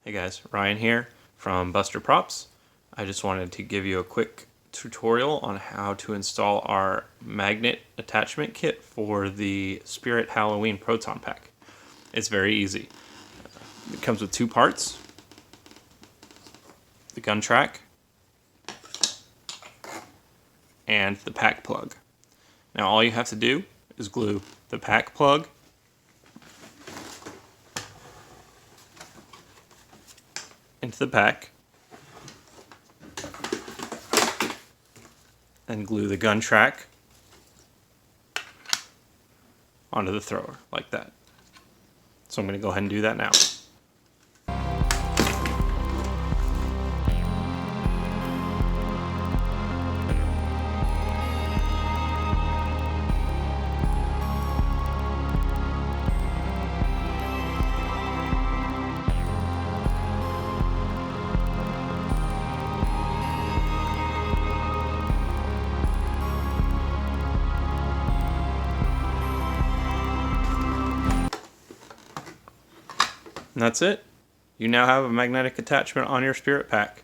Hey guys, Ryan here from Buster Props. I just wanted to give you a quick tutorial on how to install our magnet attachment kit for the Spirit Halloween Proton pack. It's very easy. It comes with two parts: the gun track and the pack plug. Now all you have to do is glue the pack plug into the pack and glue the gun track onto the thrower like that. So I'm going to go ahead and do that now. And that's it. You now have a magnetic attachment on your Spirit pack.